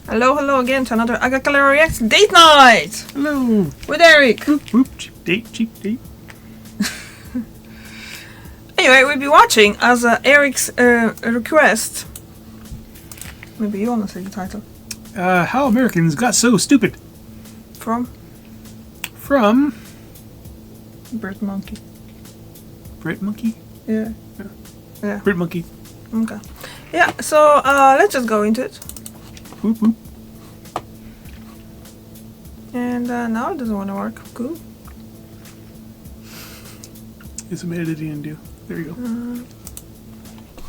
Hello again to another Agakala Reacts Date Night! Hello! With Eric! Whoop, cheap date. Anyway, we'll be watching as Eric's request. Maybe you wanna say the title? How Americans Got So Stupid. From Brit Monkey. Brit Monkey? Yeah. Brit Monkey. Okay. Yeah, so let's just go into it. Whoop, whoop. And now it doesn't want to work. Cool. There's some editing to do. There you go.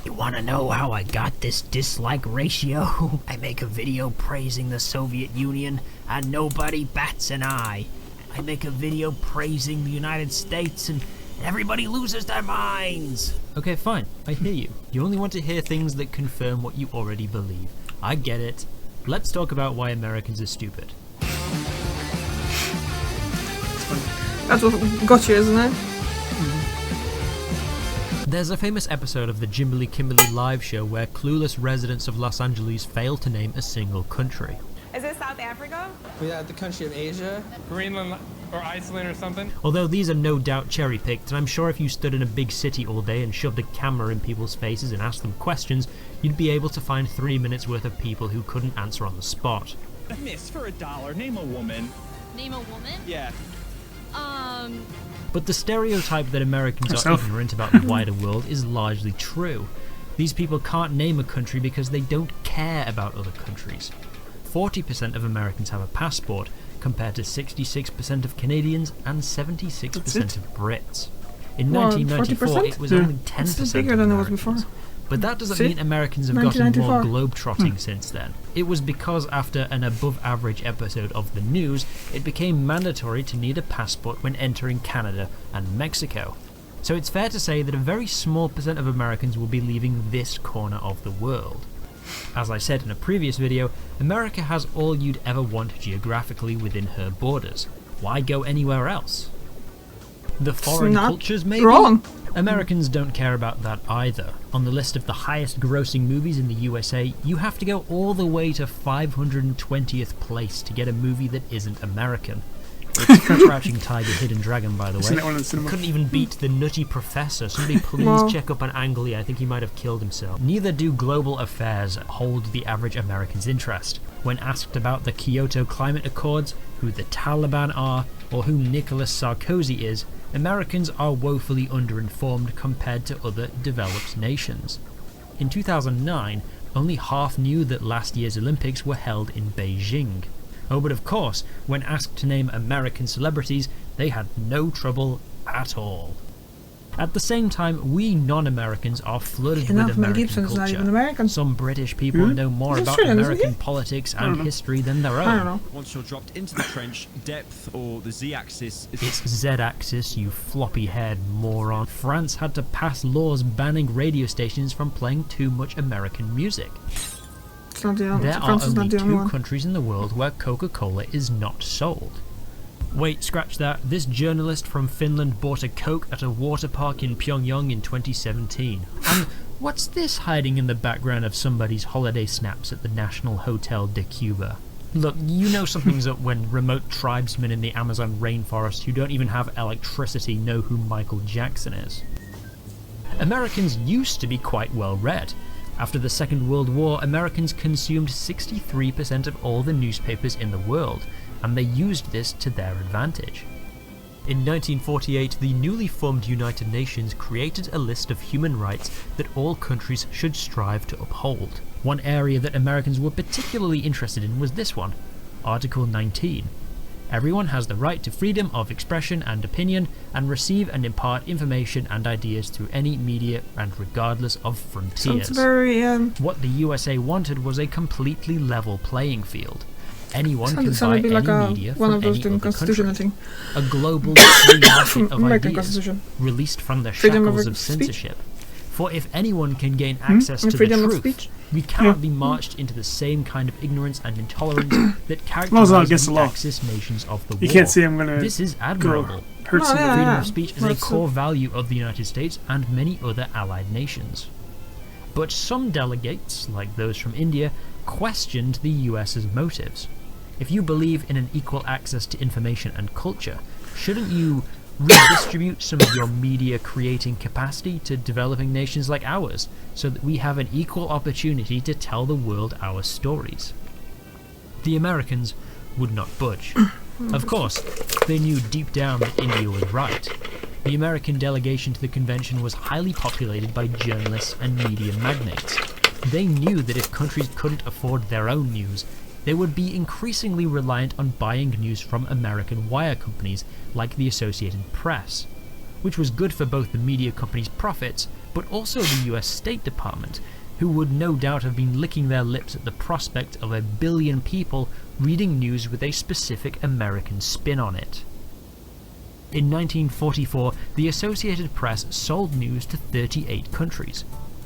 You wanna know how I got this dislike ratio? I make a video praising the Soviet Union and nobody bats an eye. I make a video praising the United States and everybody loses their minds. Okay, fine. I hear you. You only want to hear things that confirm what you already believe. I get it. Let's talk about why Americans are stupid. That's what got you, isn't it? There's a famous episode of the Jimberly Kimberly live show where clueless residents of Los Angeles fail to name a single country. Is it South Africa? Yeah, the country of Asia. Greenland or Iceland or something? Although these are no doubt cherry-picked, and I'm sure if you stood in a big city all day and shoved a camera in people's faces and asked them questions, you'd be able to find 3 minutes worth of people who couldn't answer on the spot. Miss, for $1, name a woman. Name a woman? Yeah. But the stereotype that Americans are ignorant about the wider world is largely true. These people can't name a country because they don't care about other countries. 40% of Americans have a passport, compared to 66% of Canadians and 76% of Brits. In 1994, 40%? it was only 10% It's bigger of than it was Americans. before. But that doesn't See? mean Americans have gotten more 1994. globe-trotting since then. It was because after an above-average episode of the news, it became mandatory to need a passport when entering Canada and Mexico. So it's fair to say that a very small percent of Americans will be leaving this corner of the world. As I said in a previous video, America has all you'd ever want geographically within her borders. Why go anywhere else? The foreign cultures, maybe? Wrong. Americans don't care about that either. On the list of the highest grossing movies in the USA, you have to go all the way to 520th place to get a movie that isn't American. It's Crouching Tiger, Hidden Dragon, by the way. Couldn't even beat The Nutty Professor. Somebody please check up on Ang Lee. I think he might have killed himself. Neither do global affairs hold the average American's interest. When asked about the Kyoto Climate Accords, who the Taliban are, or who Nicolas Sarkozy is, Americans are woefully underinformed compared to other developed nations. In 2009, only half knew that last year's Olympics were held in Beijing. Oh, but of course, when asked to name American celebrities, they had no trouble at all. At the same time, we non-Americans are flooded with American culture. Not even American. Some British people know more about American politics and history than their own. I don't know. Once you're dropped into the trench, depth or the z-axis is... It's z-axis, you floppy-haired moron. France had to pass laws banning radio stations from playing too much American music. It's not the only, There are only 2 countries in the world where Coca-Cola is not sold. Wait, scratch that. This journalist from Finland bought a Coke at a water park in Pyongyang in 2017. And what's this hiding in the background of somebody's holiday snaps at the National Hotel de Cuba? Look, you know something's up when remote tribesmen in the Amazon rainforest who don't even have electricity know who Michael Jackson is. Americans used to be quite well read. After the Second World War, Americans consumed 63% of all the newspapers in the world, and they used this to their advantage. In 1948, the newly formed United Nations created a list of human rights that all countries should strive to uphold. One area that Americans were particularly interested in was this one, Article 19. Everyone has the right to freedom of expression and opinion, and receive and impart information and ideas through any media and regardless of frontiers. Sounds very, What the USA wanted was a completely level playing field. Anyone can buy sounded like any media one from of those any thing other Constitution, I country. think. A global free market of American ideas, Constitution. released from the Freedom shackles of of speech. censorship. For if anyone can gain access to the freedom of truth, speech. we cannot be marched into the same kind of ignorance and intolerance that as characterize long as it's the law. Axis nations of the war. You can't say I'm gonna This is admirable. hurt somebody. Freedom of speech is a core value of the United States and many other allied nations. But some delegates, like those from India, questioned the US's motives. If you believe in an equal access to information and culture, shouldn't you redistribute some of your media creating capacity to developing nations like ours, so that we have an equal opportunity to tell the world our stories? The Americans would not budge. Of course, they knew deep down that India was right. The American delegation to the convention was highly populated by journalists and media magnates. They knew that if countries couldn't afford their own news, they would be increasingly reliant on buying news from American wire companies like the Associated Press, which was good for both the media companies' profits, but also the US State Department, who would no doubt have been licking their lips at the prospect of 1 billion people reading news with a specific American spin on it. In 1944, the Associated Press sold news to 38 countries.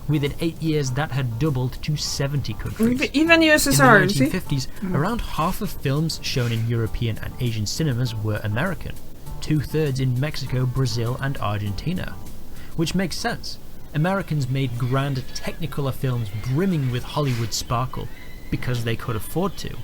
Within 8 years, that had doubled to 70 countries. Even USSR, In the 1950s, around half of films shown in European and Asian cinemas were American, 2/3 in Mexico, Brazil, and Argentina. Which makes sense. Americans made grand technicolor films brimming with Hollywood sparkle because they could afford to,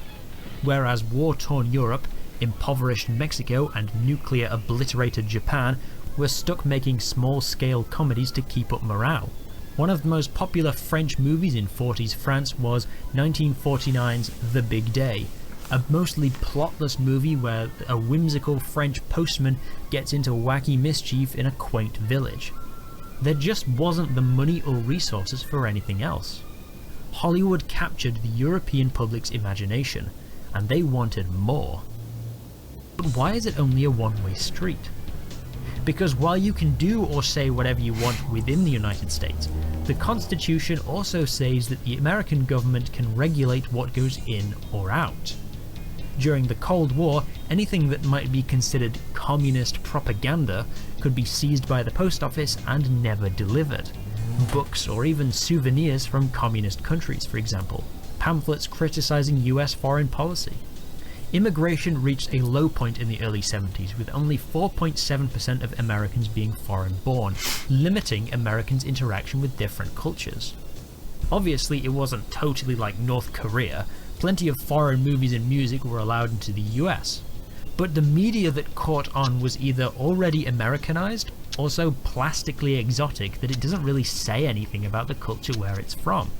whereas war-torn Europe, impoverished Mexico, and nuclear-obliterated Japan were stuck making small-scale comedies to keep up morale. One of the most popular French movies in 40s France was 1949's The Big Day, a mostly plotless movie where a whimsical French postman gets into wacky mischief in a quaint village. There just wasn't the money or resources for anything else. Hollywood captured the European public's imagination, and they wanted more. But why is it only a one-way street? Because while you can do or say whatever you want within the United States, the Constitution also says that the American government can regulate what goes in or out. During the Cold War, anything that might be considered communist propaganda could be seized by the post office and never delivered. Books or even souvenirs from communist countries, for example. Pamphlets criticizing US foreign policy. Immigration reached a low point in the early 70s, with only 4.7% of Americans being foreign-born, limiting Americans' interaction with different cultures. Obviously, it wasn't totally like North Korea. Plenty of foreign movies and music were allowed into the US. But the media that caught on was either already Americanized, or so plastically exotic that it doesn't really say anything about the culture where it's from.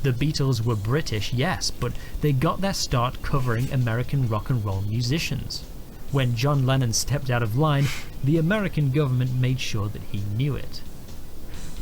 The Beatles were British, yes, but they got their start covering American rock and roll musicians. When John Lennon stepped out of line, the American government made sure that he knew it.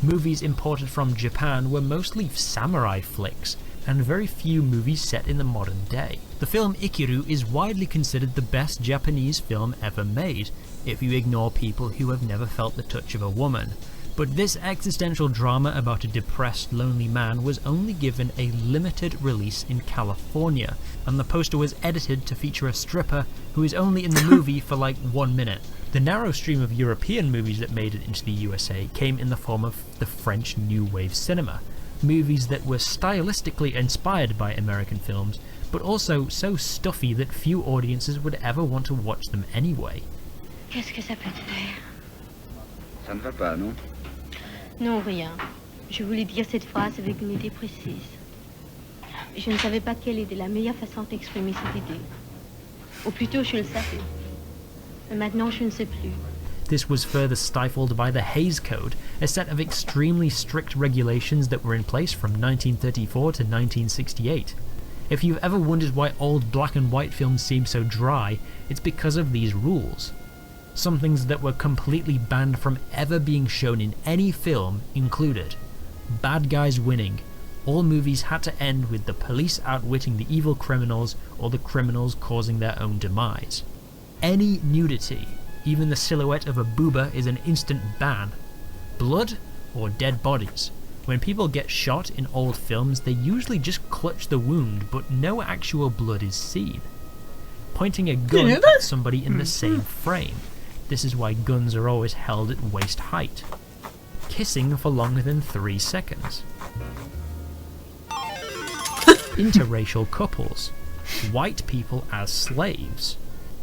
Movies imported from Japan were mostly samurai flicks, and very few movies set in the modern day. The film Ikiru is widely considered the best Japanese film ever made, if you ignore people who have never felt the touch of a woman. But this existential drama about a depressed, lonely man was only given a limited release in California, and the poster was edited to feature a stripper who is only in the movie for like 1 minute. The narrow stream of European movies that made it into the USA came in the form of the French New Wave cinema, movies that were stylistically inspired by American films, but also so stuffy that few audiences would ever want to watch them anyway. Qu'est-ce que ça peut te faire? Ça ne va pas, non? Non, rien. Je voulais dire cette phrase avec une idée précise. Je ne savais pas quelle était la meilleure façon d'exprimer cette idée. Ou plutôt, je le savais. Mais maintenant, je ne sais plus. This was further stifled by the Hays Code, a set of extremely strict regulations that were in place from 1934 to 1968. If you've ever wondered why old black and white films seem so dry, it's because of these rules. Some things that were completely banned from ever being shown in any film included bad guys winning. All movies had to end with the police outwitting the evil criminals or the criminals causing their own demise. Any nudity, even the silhouette of a booba, is an instant ban. Blood or dead bodies. When people get shot in old films, they usually just clutch the wound, but no actual blood is seen. Pointing a gun at somebody in the same frame. This is why guns are always held at waist height. Kissing for longer than 3 seconds. Interracial couples. White people as slaves.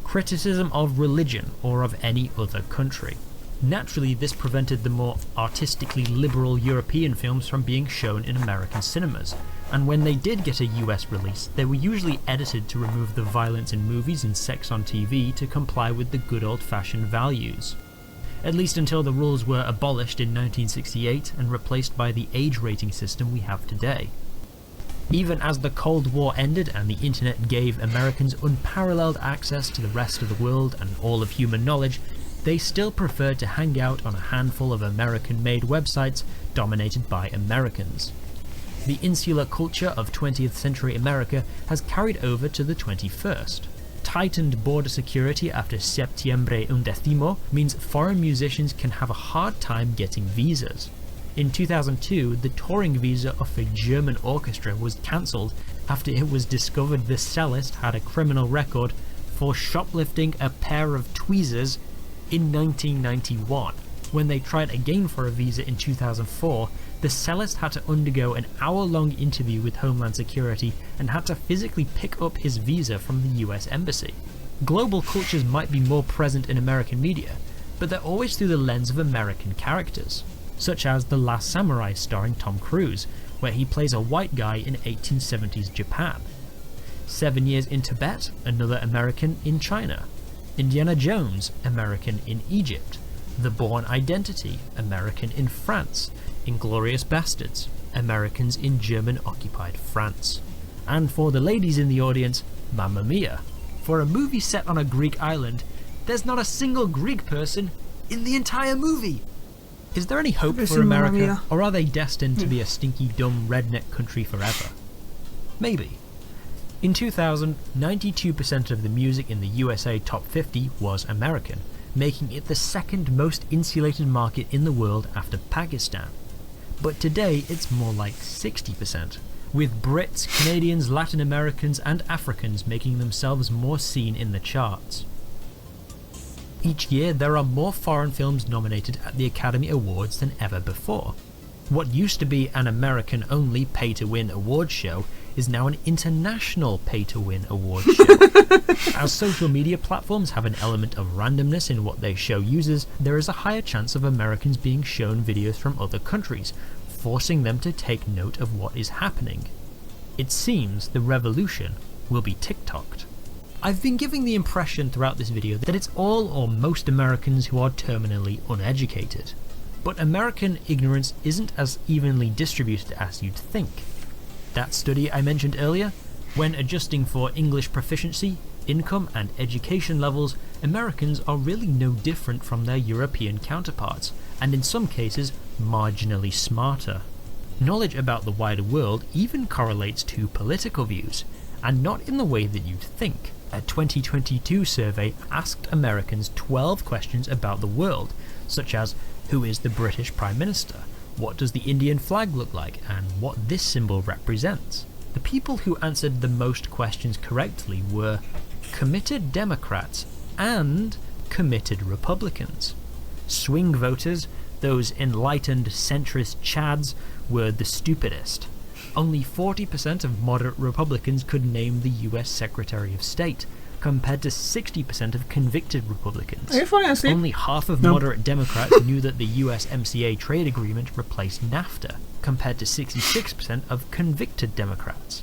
Criticism of religion or of any other country. Naturally, this prevented the more artistically liberal European films from being shown in American cinemas, and when they did get a US release, they were usually edited to remove the violence in movies and sex on TV to comply with the good old-fashioned values. At least until the rules were abolished in 1968 and replaced by the age rating system we have today. Even as the Cold War ended and the internet gave Americans unparalleled access to the rest of the world and all of human knowledge, they still preferred to hang out on a handful of American-made websites dominated by Americans. The insular culture of 20th century America has carried over to the 21st. Tightened border security after Septiembre Undécimo means foreign musicians can have a hard time getting visas. In 2002, the touring visa of a German orchestra was cancelled after it was discovered the cellist had a criminal record for shoplifting a pair of tweezers in 1991. When they tried again for a visa in 2004, the cellist had to undergo an hour-long interview with Homeland Security and had to physically pick up his visa from the US Embassy. Global cultures might be more present in American media, but they're always through the lens of American characters, such as The Last Samurai starring Tom Cruise, where he plays a white guy in 1870s Japan. 7 Years in Tibet, another American in China. Indiana Jones, American in Egypt. The Bourne Identity, American in France. Inglourious Bastards, Americans in German-occupied France. And for the ladies in the audience, Mamma Mia. For a movie set on a Greek island, there's not a single Greek person in the entire movie! Is there any hope for America, or are they destined to be a stinky, dumb, redneck country forever? Maybe. In 2000, 92% of the music in the USA Top 50 was American, making it the second most insulated market in the world after Pakistan. But today it's more like 60%, with Brits, Canadians, Latin Americans and Africans making themselves more seen in the charts. Each year there are more foreign films nominated at the Academy Awards than ever before. What used to be an American-only pay-to-win awards show is now an international pay-to-win awards show. As social media platforms have an element of randomness in what they show users, there is a higher chance of Americans being shown videos from other countries, forcing them to take note of what is happening. It seems the revolution will be TikToked. I've been giving the impression throughout this video that it's all or most Americans who are terminally uneducated. But American ignorance isn't as evenly distributed as you'd think. That study I mentioned earlier, when adjusting for English proficiency, income and education levels, Americans are really no different from their European counterparts, and in some cases marginally smarter. Knowledge about the wider world even correlates to political views, and not in the way that you'd think. A 2022 survey asked Americans 12 questions about the world, such as who is the British Prime Minister, what does the Indian flag look like, and what this symbol represents. The people who answered the most questions correctly were committed Democrats and committed Republicans. Swing voters, those enlightened centrist chads, were the stupidest. Only 40% of moderate Republicans could name the US Secretary of State, compared to 60% of convicted Republicans. Are you falling asleep? Only half of moderate Democrats knew that the USMCA trade agreement replaced NAFTA, compared to 66% of convicted Democrats.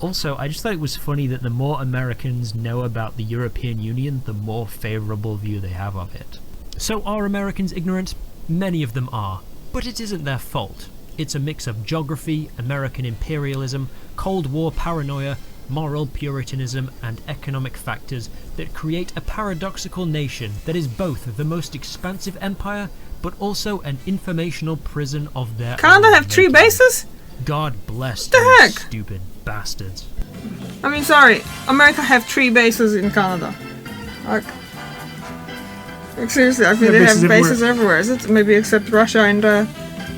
Also, I just thought it was funny that the more Americans know about the European Union, the more favourable view they have of it. So are Americans ignorant? Many of them are, but it isn't their fault. It's a mix of geography, American imperialism, Cold War paranoia, moral puritanism and economic factors that create a paradoxical nation that is both the most expansive empire but also an informational prison of their Canada own have 3 making. bases? God bless What the you heck? stupid bastards. I mean, sorry, America have 3 bases in Canada. Like seriously, I think they have bases everywhere. Is it? Maybe except Russia and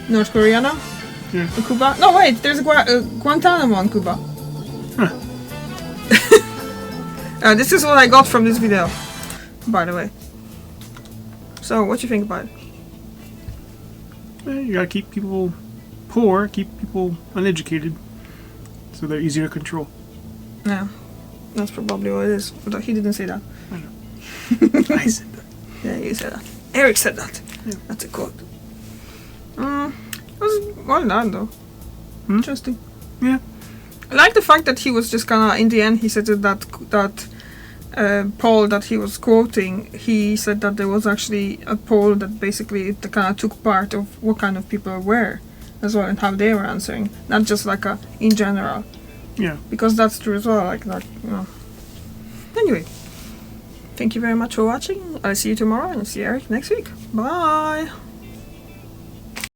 North Korea now? Yeah. And Cuba? No, wait, there's a Guantanamo in Cuba. This is what I got from this video, by the way. So, what do you think about it? You gotta keep people poor, keep people uneducated, so they're easier to control. Yeah, that's probably what it is. But he didn't say that. I know. I said that. Yeah, you said that. Eric said that. Yeah. That's a quote. It was well done though. Interesting. Yeah. I like the fact that he was just kinda, in the end, he said that poll that he was quoting, he said that there was actually a poll that basically kind of took part of what kind of people were as well and how they were answering, not just like a in general. Yeah. Because that's true as well, like that, you know. Anyway, thank you very much for watching. I'll see you tomorrow and see Eric next week. Bye!